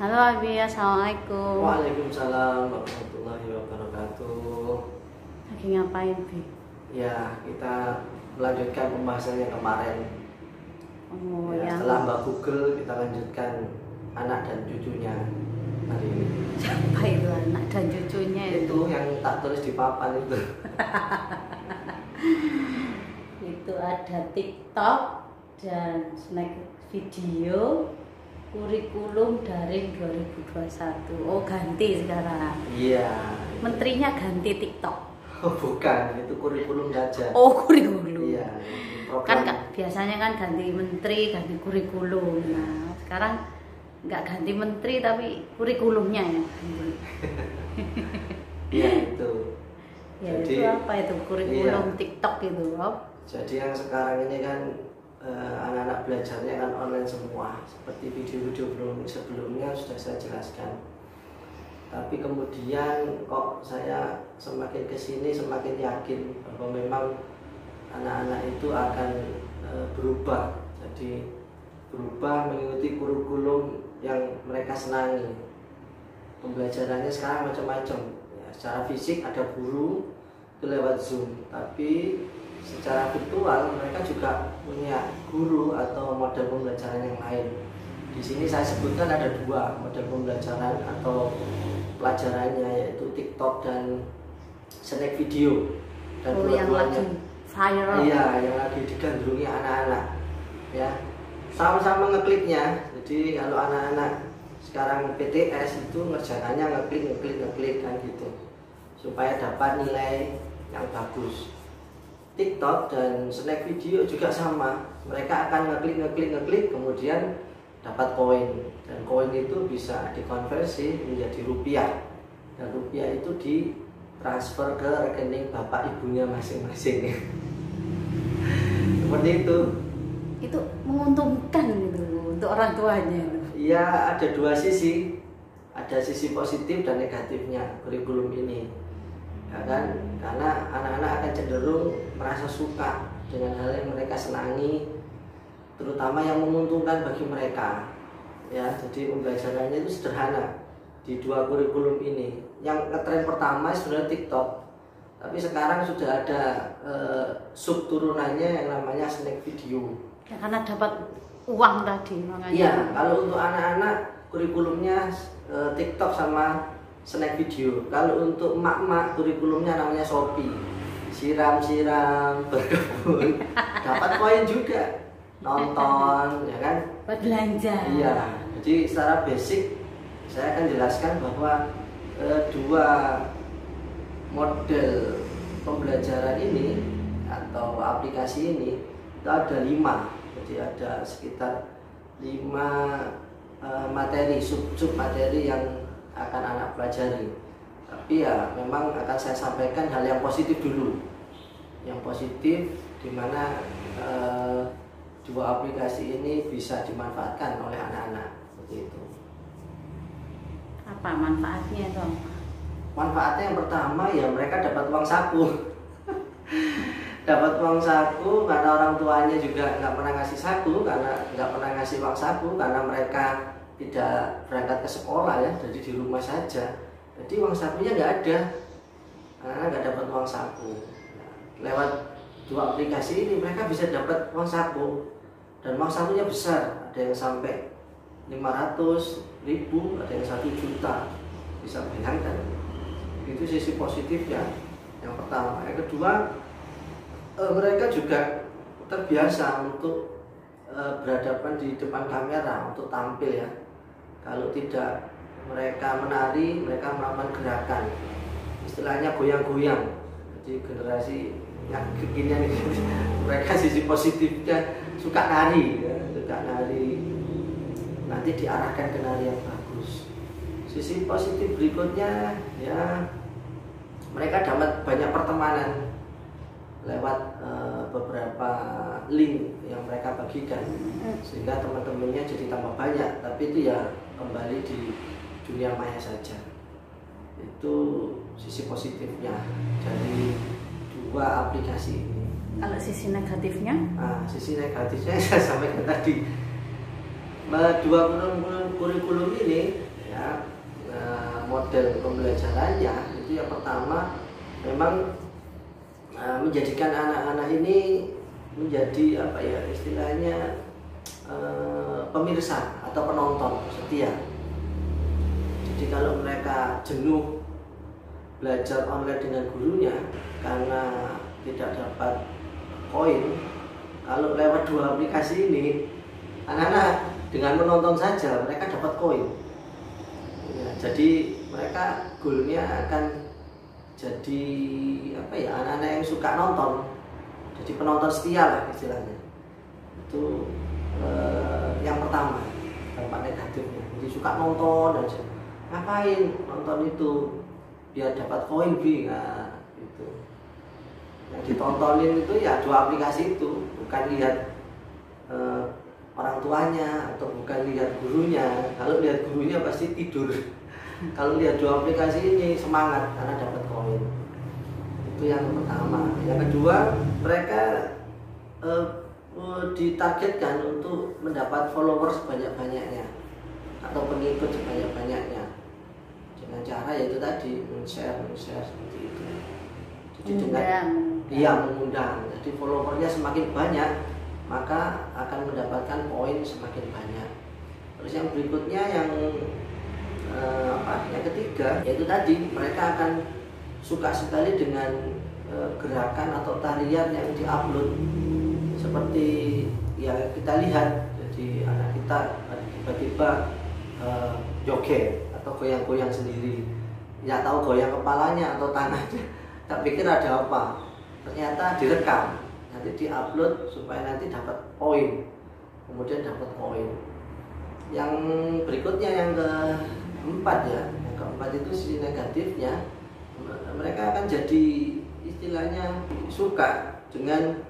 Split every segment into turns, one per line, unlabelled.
Halo Abi, assalamualaikum.
Waalaikumsalam warahmatullahi wabarakatuh.
Lagi ngapain Bi?
Ya, kita melanjutkan pembahasan yang kemarin.
Oh
Ya,
ya.
setelah Mbak Google, kita lanjutkan anak dan cucunya hari ini.
Siapa itu anak dan cucunya itu?
Itu yang tak tulis di papan itu.
Itu ada TikTok dan snack video kurikulum daring 2021. Oh ganti sekarang.
Iya.
Menterinya ganti TikTok.
Oh, bukan, itu kurikulum saja.
Oh kurikulum.
Iya.
Kan
Program.
biasanya kan ganti menteri, ganti kurikulum. Nah sekarang nggak ganti menteri tapi kurikulumnya ya ganti.
Iya itu.
Ya
Jadi,
itu apa itu kurikulum
iya.
TikTok itu, Rob?
Jadi yang sekarang ini kan anak-anak belajarnya kan online semua, seperti video-video sebelumnya sudah saya jelaskan. Tapi kemudian kok saya semakin kesini semakin yakin bahwa memang anak-anak itu akan berubah. Jadi berubah mengikuti kurikulum yang mereka senangi. Pembelajarannya sekarang macam-macam. Ya, secara fisik ada guru itu lewat Zoom, tapi secara virtual mereka juga punya guru atau model pembelajaran yang lain. Di sini saya sebutkan ada dua model pembelajaran atau pelajarannya, yaitu TikTok dan snack video. Dan
yang lagi viral.
Iya, yang lagi digandrungi anak-anak. Ya, sama-sama ngekliknya. Jadi kalau anak-anak sekarang PTS itu ngerjakannya ngeklik kan gitu, supaya dapat nilai yang bagus. TikTok dan snack video juga sama, mereka akan ngeklik kemudian dapat koin, dan koin itu bisa dikonversi menjadi rupiah, dan rupiah itu ditransfer ke rekening bapak ibunya masing-masing. Seperti itu.
Itu menguntungkan gitu untuk orang tuanya.
Iya, ada dua sisi, ada sisi positif dan negatifnya kurikulum ini. Ya kan? Karena anak-anak akan cenderung merasa suka dengan hal yang mereka senangi, terutama yang menguntungkan bagi mereka. Ya, jadi pembelajarannya itu sederhana di dua kurikulum ini. Yang ngetren pertama sebenarnya TikTok, tapi sekarang sudah ada sub turunannya yang namanya snack video.
Ya, karena dapat uang tadi makanya.
Iya, kalau untuk anak-anak kurikulumnya TikTok sama snack video. Kalau untuk emak-emak kurikulumnya namanya Shopee. Siram-siram, berkebun, dapat koin juga. Nonton, ya kan?
Buat belanja.
Iya. Jadi secara basic saya akan jelaskan bahwa dua model pembelajaran ini atau aplikasi ini itu ada 5. Jadi ada sekitar 5 materi, sub materi yang akan anak pelajari. Tapi ya memang akan saya sampaikan hal yang positif dulu. Yang positif di mana dua aplikasi ini bisa dimanfaatkan oleh anak-anak, seperti itu.
Apa manfaatnya itu?
Manfaatnya yang pertama ya mereka dapat uang saku. Dapat uang saku karena orang tuanya juga nggak pernah ngasih saku, karena nggak pernah ngasih uang saku karena mereka tidak berangkat ke sekolah ya, jadi di rumah saja. Jadi uang sakunya nggak ada, karena nggak dapat uang saku. Lewat dua aplikasi ini mereka bisa dapat uang saku, dan uang sakunya besar, ada yang sampai 500.000, ada yang 1 juta. Bisa bayangkan, itu sisi positifnya yang pertama. Yang kedua, mereka juga terbiasa untuk berhadapan di depan kamera untuk tampil ya. Kalau tidak mereka menari, mereka melakukan gerakan, istilahnya goyang-goyang. Jadi generasi yang kekinian ini mereka sisi positifnya suka nari ya, suka nari, nanti diarahkan ke nari yang bagus. Sisi positif berikutnya ya, mereka dapat banyak pertemanan lewat beberapa link yang mereka bagikan, sehingga teman-temannya jadi tambah banyak. Tapi itu ya kembali di dunia maya saja. Itu sisi positifnya dari dua aplikasi ini.
Kalau sisi negatifnya?
Nah, sisi negatifnya saya sampaikan tadi. Dua kurikulum ini ya. Model pembelajarannya itu yang pertama memang menjadikan anak-anak ini menjadi apa ya istilahnya pemirsa atau penonton setia. Jadi kalau mereka jenuh belajar online dengan gurunya karena tidak dapat koin, kalau lewat 2 aplikasi ini anak-anak dengan menonton saja mereka dapat koin. Ya, jadi mereka goalnya akan jadi apa ya anak-anak yang suka nonton, jadi penonton setia lah istilahnya. Itu yang pertama dampak negatifnya. Jadi suka nonton aja, ngapain nonton itu biar dapat koin nah, itu. Yang ditontonin itu ya 2 aplikasi itu, bukan lihat orang tuanya atau bukan lihat gurunya. Kalau lihat gurunya pasti tidur. Kalau lihat 2 aplikasi ini semangat karena dapat koin. Itu yang pertama. Yang kedua, mereka ditargetkan untuk mendapat followers sebanyak-banyaknya atau pengikut sebanyak-banyaknya dengan cara yaitu tadi share seperti itu. Jadi dengan mengundang. Jadi followernya semakin banyak maka akan mendapatkan poin semakin banyak. Terus yang berikutnya yang yang ketiga yaitu tadi mereka akan suka sekali dengan gerakan atau tarian yang diupload seperti yang kita lihat. Jadi anak kita tiba-tiba joget atau goyang-goyang sendiri, nggak tahu goyang kepalanya atau tangannya, tak pikir ada apa, ternyata direkam nanti diupload supaya nanti dapat poin, kemudian dapat poin. Yang berikutnya yang keempat ya, yang keempat itu sisi negatifnya, mereka akan jadi istilahnya suka dengan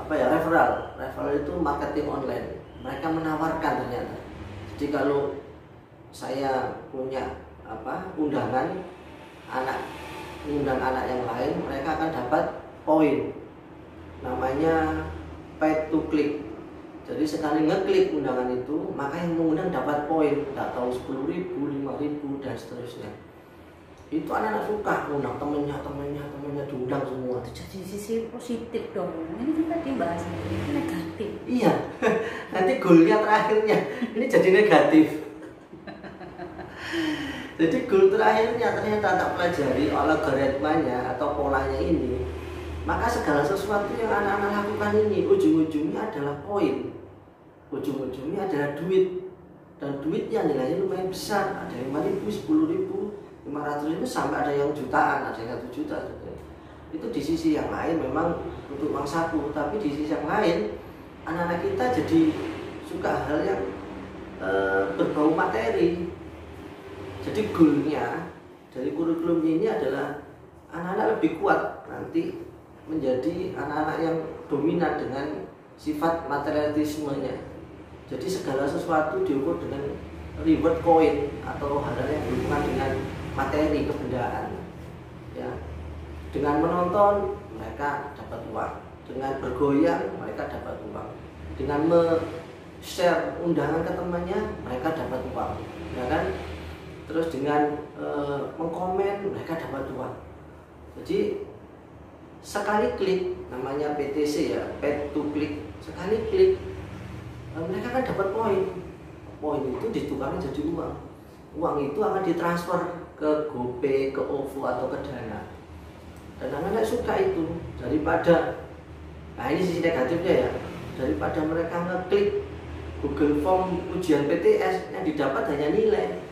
apa ya referral itu marketing online. Mereka menawarkan ternyata. Jadi kalau saya punya undangan undang anak yang lain, mereka akan dapat poin. Namanya pay to click. Jadi sekali ngeklik undangan itu, maka yang mengundang dapat poin. Tidak tahu 10.000, 5.000 dan seterusnya. Itu anak-anak suka ngundang temennya diundang semua.
Jadi sisi positif dong. Ini kan tadi bahasanya itu negatif.
Iya. Nanti goalnya terakhirnya ini jadi negatif. Jadi goal terakhirnya ternyata tak pelajari algoritmanya atau polanya ini, maka segala sesuatu yang anak-anak lakukan ini ujung-ujungnya adalah poin, ujung-ujungnya adalah duit, dan duitnya nilainya lumayan besar, ada 5.000, 10.000, 500.000 sampai ada yang jutaan, ada yang 1 juta. Itu di sisi yang lain memang untuk uang saku, tapi di sisi yang lain anak-anak kita jadi suka hal yang berbau materi. Jadi goalnya dari kurikulum ini adalah anak-anak lebih kuat nanti menjadi anak-anak yang dominan dengan sifat materialismenya. Jadi segala sesuatu diukur dengan reward coin atau hal-hal yang berhubungan dengan materi kebendaan. Ya, dengan menonton mereka dapat uang, dengan bergoyang mereka dapat uang, dengan share undangan ke temannya mereka dapat uang, ya kan? Terus dengan mengkomen mereka dapat uang. Jadi sekali klik, namanya PTC ya, pay to click, sekali klik mereka akan dapat poin. Poin itu ditukarkan jadi uang. Uang itu akan ditransfer ke GoPay, ke OVO atau ke Dana. Dan anak-anak suka itu daripada, nah ini sisi negatifnya ya, daripada mereka ngeklik Google Form ujian PTS yang didapat hanya nilai.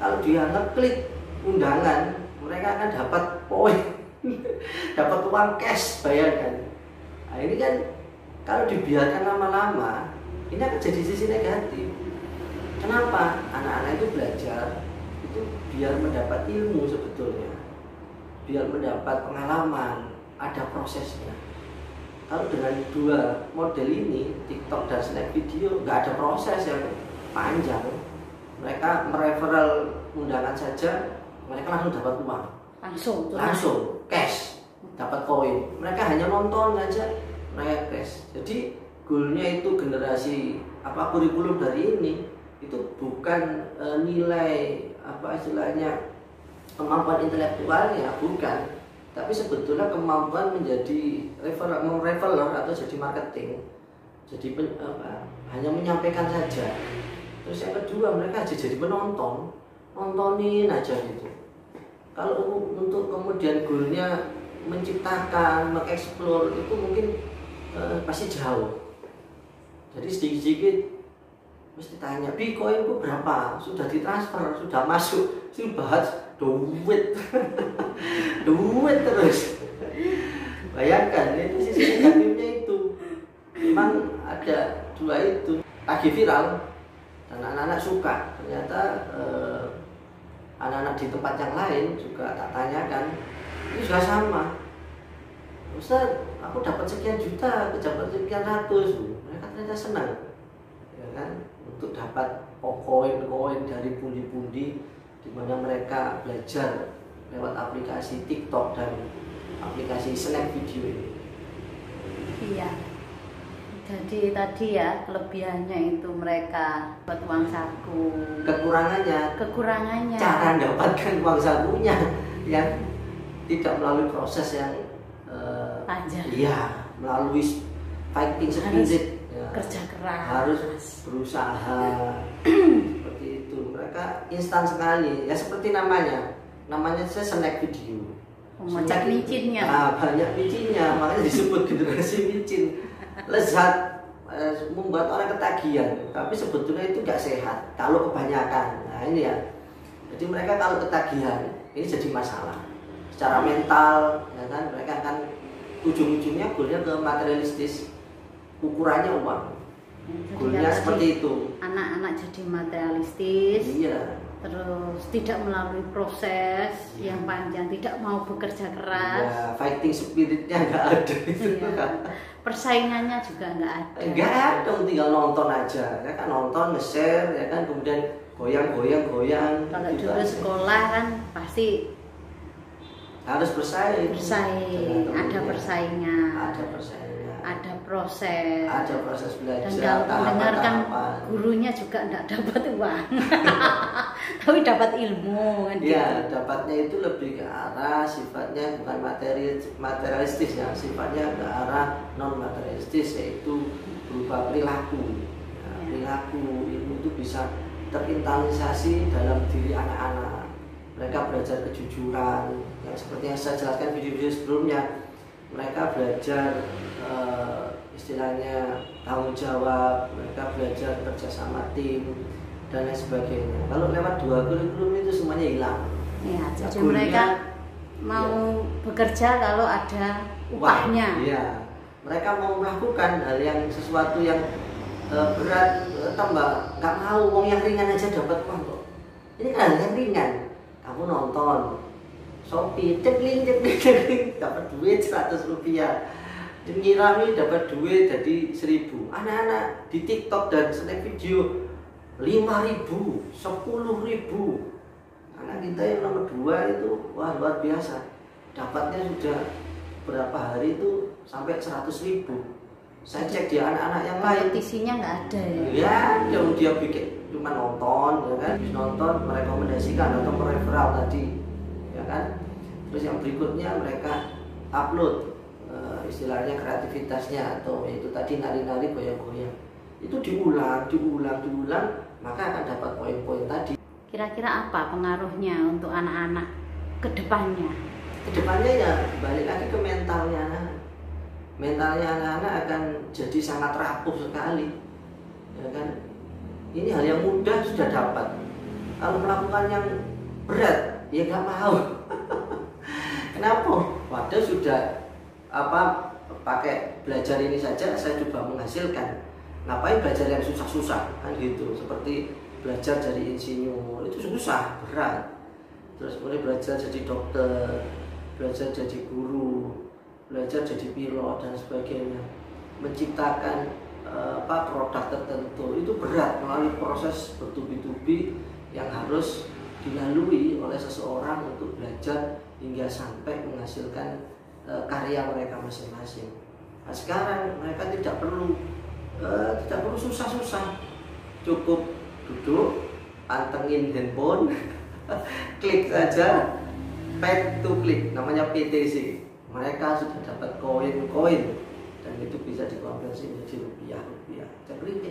Kalau dia ngeklik undangan, mereka akan dapat poin, dapat uang cash, bayarkan. Nah ini kan kalau dibiarkan lama-lama, ini akan jadi sisi negatif. Kenapa? Anak-anak itu belajar itu biar mendapat ilmu sebetulnya, biar mendapat pengalaman, ada prosesnya. Kalau dengan 2 model ini, TikTok dan Snap Video, nggak ada proses yang panjang. Mereka mereferral undangan saja, mereka langsung dapat uang. Langsung cash, dapat koin. Mereka hanya nonton saja, mereka cash. Jadi goalnya itu generasi kurikulum dari ini itu bukan nilai apa istilahnya kemampuan intelektualnya, bukan, tapi sebetulnya kemampuan menjadi reveler atau jadi marketing, jadi hanya menyampaikan saja. Terus yang kedua, mereka jadi penonton, nontonin aja gitu. Kalau untuk kemudian goalnya menciptakan, mengeksplor, itu mungkin pasti jauh. Jadi sedikit-sedikit mesti tanya, Bitcoin itu berapa? Sudah ditransfer, sudah masuk, sudah bahas duit, duit terus. Bayangkan, itu sisi negatifnya itu. Memang ada dua itu, lagi viral dan anak-anak suka. Ternyata anak-anak di tempat yang lain juga tak tanyakan, ini juga sama. Ustaz, aku dapat sekian juta, dapat sekian ratus. Mereka ternyata senang, ya kan, untuk dapat koin-koin dari pundi-pundi, di mana mereka belajar lewat aplikasi TikTok dan aplikasi Snap Video ini.
Iya. Jadi tadi ya kelebihannya itu mereka buat uang saku. Kekurangannya
cara mendapatkan uang sakunya yang tidak melalui proses yang
panjang.
Iya, melalui fighting spirit.
Kerja keras.
Harus berusaha. Seperti itu. Mereka instan sekali. Ya seperti namanya. Namanya saya Snack Video.
Banyak micinnya.
Nah, banyak micinnya, makanya disebut generasi micin. Lezat, membuat orang ketagihan, tapi sebetulnya itu nggak sehat kalau kebanyakan. Nah ini ya, jadi mereka kalau ketagihan ini jadi masalah secara mental, ya kan. Mereka akan ujung-ujungnya goalnya ke materialistis, ukurannya uang. Goalnya seperti itu.
Anak-anak jadi materialistis.
Iya.
Terus tidak melalui proses yang panjang, tidak mau bekerja keras.
Ya, fighting spiritnya nggak ada itu.
Iya. Persaingannya juga nggak ada.
Nggak ada, tinggal nonton aja, ya kan, nonton, nge-share, ya kan, kemudian goyang.
Kalau
gitu
dulu
aja.
sekolah kan pasti
harus bersaing.
Ada persaingan. Ada proses
belajar.
Dan kalau mendengarkan gurunya juga enggak dapat uang, tapi dapat ilmu kan.
Iya, dapatnya itu lebih ke arah sifatnya bukan materialistis ya, sifatnya ke arah non materialistis, yaitu berupa perilaku. Ya, perilaku ilmu itu bisa terinternalisasi dalam diri anak-anak. Mereka belajar kejujuran, yang seperti yang saya jelaskan video-video sebelumnya. Mereka belajar istilahnya tanggung jawab, mereka belajar kerja sama tim dan lain sebagainya. Kalau lewat dua kurikulum itu semuanya hilang.
Ya, jadi mereka mau bekerja kalau ada upahnya.
Iya, mereka mau melakukan hal yang sesuatu yang berat, tambah nggak mau, uang yang ringan aja dapat uang kok. Ini kan hal yang ringan. Kamu nonton Shopee, cekling, dapat duit 100 rupiah. Nyirami dapat duit jadi 1000. Anak-anak di TikTok dan Snack Video 5.000, 10.000. Anak kita yang nomor 2 itu wah luar biasa. Dapatnya sudah berapa hari itu sampai 100.000. Saya cek di anak-anak yang lain.
Kompetisinya nggak ada ya?
Ya, yang dia bikin cuma nonton, ya kan? Nonton, merekomendasikan atau mereferal tadi, ya kan? Terus yang berikutnya mereka upload istilahnya kreativitasnya, atau itu tadi nari-nari, goyang-goyang. Itu diulang, maka akan dapat poin-poin tadi.
Kira-kira apa pengaruhnya untuk anak-anak ke depannya?
Kedepannya ya balik lagi ke mentalnya anak. Mentalnya anak-anak akan jadi sangat rapuh sekali, ya kan? Ini hal yang mudah sudah dapat. Kalau melakukan yang berat, ya nggak mau. Kenapa? Padahal sudah pakai belajar ini saja saya coba menghasilkan. Ngapain belajar yang susah-susah kan gitu? Seperti belajar jadi insinyur itu susah, berat. Terus mulai belajar jadi dokter, belajar jadi guru, belajar jadi pilot dan sebagainya. Menciptakan produk tertentu itu berat, melalui proses bertubi-tubi yang harus dilalui oleh seseorang untuk belajar hingga sampai menghasilkan karya mereka masing-masing. Nah, sekarang mereka tidak perlu susah-susah, cukup duduk, pantengin handphone, klik saja, pay to click, namanya PTC. Mereka sudah dapat koin dan itu bisa dikonversi menjadi rupiah. Klik.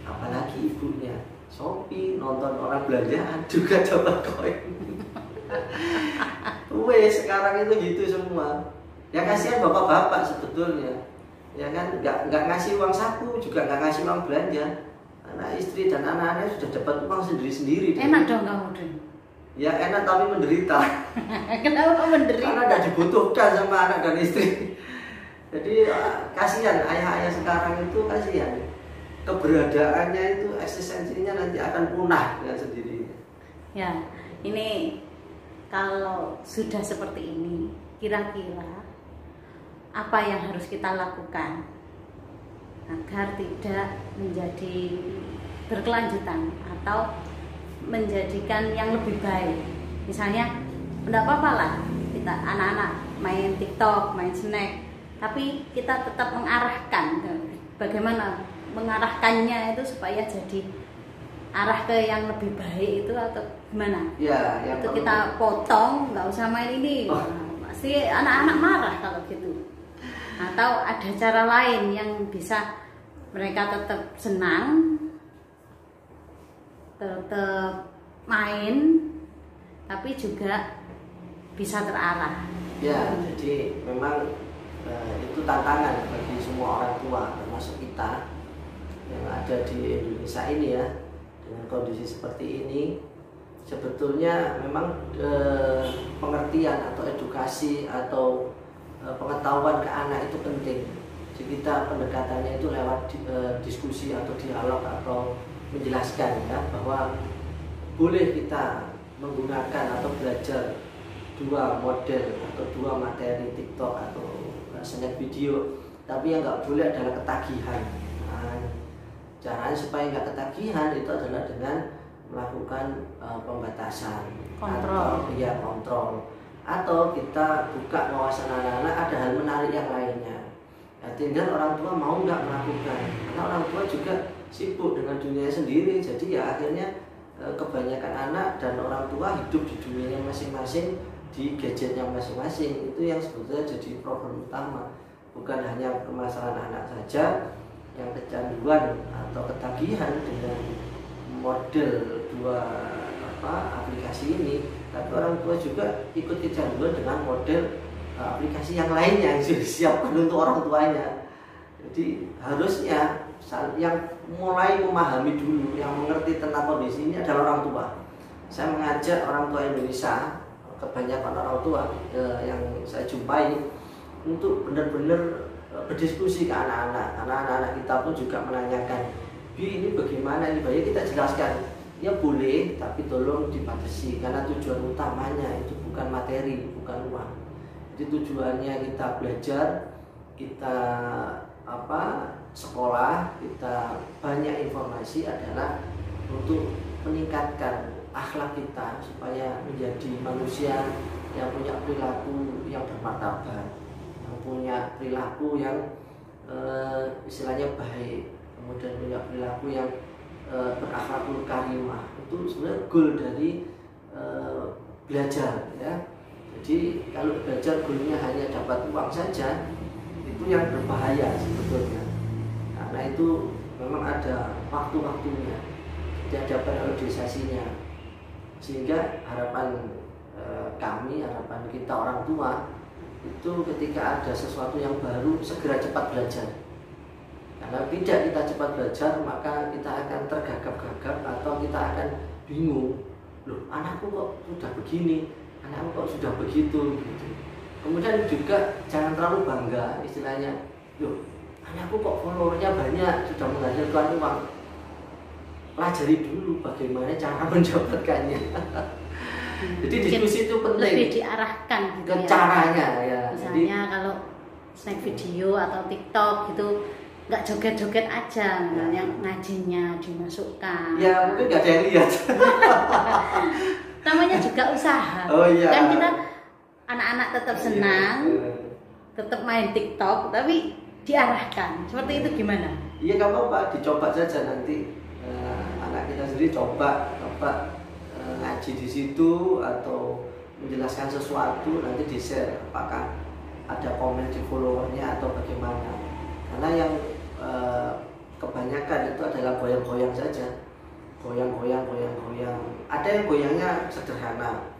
Apalagi ibunya Shopee nonton orang belanjaan juga dapat koin. Wes sekarang itu gitu semua. Ya kasihan bapak-bapak sebetulnya. Ya kan nggak ngasih uang saku juga nggak ngasih uang belanja. Anak istri dan anak-anaknya sudah dapat uang sendiri-sendiri.
Enak dong kamu deh.
Ya enak tapi menderita.
Kenapa menderita?
Karena tidak dibutuhkan sama anak dan istri. Jadi kasihan ayah-ayah sekarang itu kasihan. Keberadaannya itu eksistensinya nanti akan punah dengan sendirinya.
Ya, ini kalau sudah seperti ini, kira-kira apa yang harus kita lakukan agar tidak menjadi berkelanjutan atau menjadikan yang lebih baik? Misalnya, tidak apa-apa lah kita anak-anak main TikTok, main snack, tapi kita tetap mengarahkan bagaimana mengarahkannya itu supaya jadi arah ke yang lebih baik itu atau gimana?
Ya, yang
itu kita potong, nggak usah main ini. Pasti anak-anak marah kalau gitu. Atau ada cara lain yang bisa mereka tetap senang, tetap main, tapi juga bisa terarah.
Ya, jadi memang itu tantangan bagi semua orang tua termasuk kita yang ada di Indonesia ini ya. Dengan kondisi seperti ini sebetulnya memang pengertian atau edukasi atau pengetahuan ke anak itu penting. Jadi kita pendekatannya itu lewat diskusi atau dialog atau menjelaskan ya bahwa boleh kita menggunakan atau belajar dua model atau dua materi TikTok atau snack video, tapi yang nggak boleh adalah ketagihan. Nah, caranya supaya nggak ketagihan itu adalah dengan melakukan pembatasan, kontrol, atau kita buka wawasan anak-anak ada hal menarik yang lainnya. Nah, tinggal orang tua mau nggak melakukan, karena orang tua juga sibuk dengan dunia sendiri, jadi ya akhirnya kebanyakan anak dan orang tua hidup di dunianya masing-masing, di gadgetnya masing-masing. Itu yang sebetulnya jadi problem utama, bukan hanya permasalahan anak saja yang kecanduan atau ketagihan dengan model dua aplikasi ini, tapi orang tua juga ikut kecanduan dengan model aplikasi yang lainnya yang sudah disiapkan untuk orang tuanya. Jadi harusnya yang mulai memahami dulu, yang mengerti tentang kondisi ini adalah orang tua. Saya mengajak orang tua Indonesia, kebanyakan orang tua yang saya jumpai, untuk benar-benar berdiskusi ke anak-anak. Anak-anak kita pun juga menanyakan, Bi, ini bagaimana ini? Baik, kita jelaskan. Ya boleh, tapi tolong dibatasi karena tujuan utamanya itu bukan materi, bukan uang. Jadi tujuannya kita belajar, kita sekolah, kita banyak informasi adalah untuk meningkatkan akhlak kita supaya menjadi manusia yang punya perilaku yang bermartabat, yang punya perilaku yang istilahnya baik, kemudian punya perilaku yang berakhlakul karimah. Itu sebenarnya goal dari belajar ya. Jadi kalau belajar goalnya hanya dapat uang saja, itu yang berbahaya sebetulnya, karena itu memang ada waktu-waktunya, ada periodisasinya, sehingga harapan kami, harapan kita orang tua itu ketika ada sesuatu yang baru segera cepat belajar. Karena tidak kita cepat belajar, maka kita akan tergagap-gagap atau kita akan bingung. Loh, anakku kok sudah begini, anakku kok sudah begitu gitu. Kemudian juga jangan terlalu bangga, istilahnya, loh, anakku kok followernya banyak, sudah menghasilkan uang. Pelajari dulu bagaimana cara mendapatkannya. Jadi diskusi itu penting. Lebih
diarahkan gitu
ke caranya ya.
Misalnya jadi, kalau snack video atau TikTok gitu, nggak joget-joget aja, yang ngajinya dimasukkan.
Ya mungkin nggak ada yang lihat.
Namanya juga usaha.
Oh iya.
Kan kita anak-anak tetap senang, tetap main TikTok, tapi diarahkan. Seperti itu gimana?
Iya, nggak apa-apa, dicoba saja nanti anak kita sendiri coba ngaji di situ atau menjelaskan sesuatu, nanti di share apakah ada komen di followernya atau bagaimana. Karena yang kebanyakan itu adalah goyang-goyang saja, goyang-goyang. Ada yang goyangnya sederhana,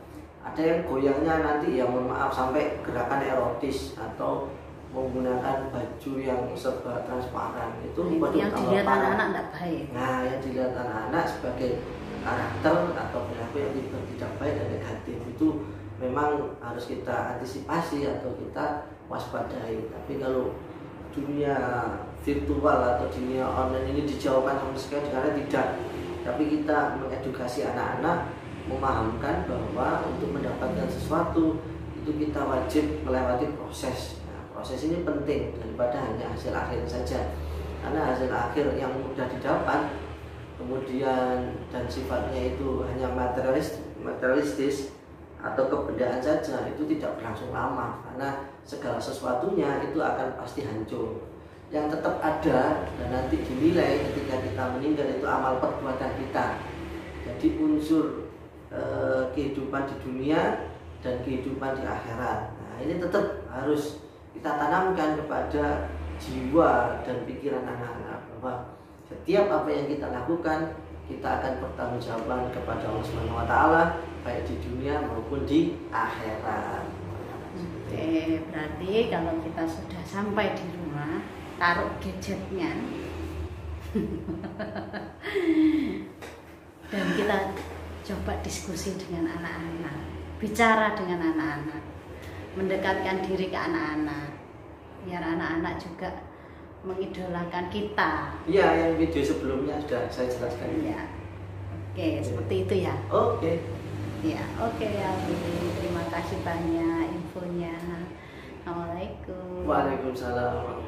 ada yang goyangnya nanti ya mohon maaf sampai gerakan erotis atau menggunakan baju yang serba transparan. Itu
yang dilihat anak-anak tidak baik.
Nah, yang dilihat anak-anak sebagai karakter atau perilaku yang tidak baik dan negatif itu memang harus kita antisipasi atau kita waspadai. Tapi kalau dunia virtual atau dunia online ini dijauhkan sama sekali, karena tidak. Tapi kita mengedukasi anak-anak, memahamkan bahwa untuk mendapatkan sesuatu itu kita wajib melewati proses. Nah, proses ini penting daripada hanya hasil akhir saja. Karena hasil akhir yang mudah didapat, kemudian dan sifatnya itu hanya materialistis atau kebendaan saja, itu tidak berlangsung lama, karena segala sesuatunya itu akan pasti hancur. Yang tetap ada dan nanti dinilai ketika kita meninggal itu amal perbuatan kita. Jadi unsur kehidupan di dunia dan kehidupan di akhirat. Nah, ini tetap harus kita tanamkan kepada jiwa dan pikiran anak-anak, bahwa setiap apa yang kita lakukan kita akan bertanggungjawab kepada Allah Subhanahu wa taala, baik di dunia maupun di akhirat.
Oke, berarti kalau kita sudah sampai di rumah, taruh gadgetnya dan kita coba diskusi dengan anak-anak, bicara dengan anak-anak, mendekatkan diri ke anak-anak, biar anak-anak juga mengidolakan kita.
Iya, yang video sebelumnya sudah saya jelaskan.
Iya. Oke, seperti itu ya.
Oke.
Ya, oke ya. Terima kasih banyak infonya. Assalamualaikum.
Waalaikumsalam.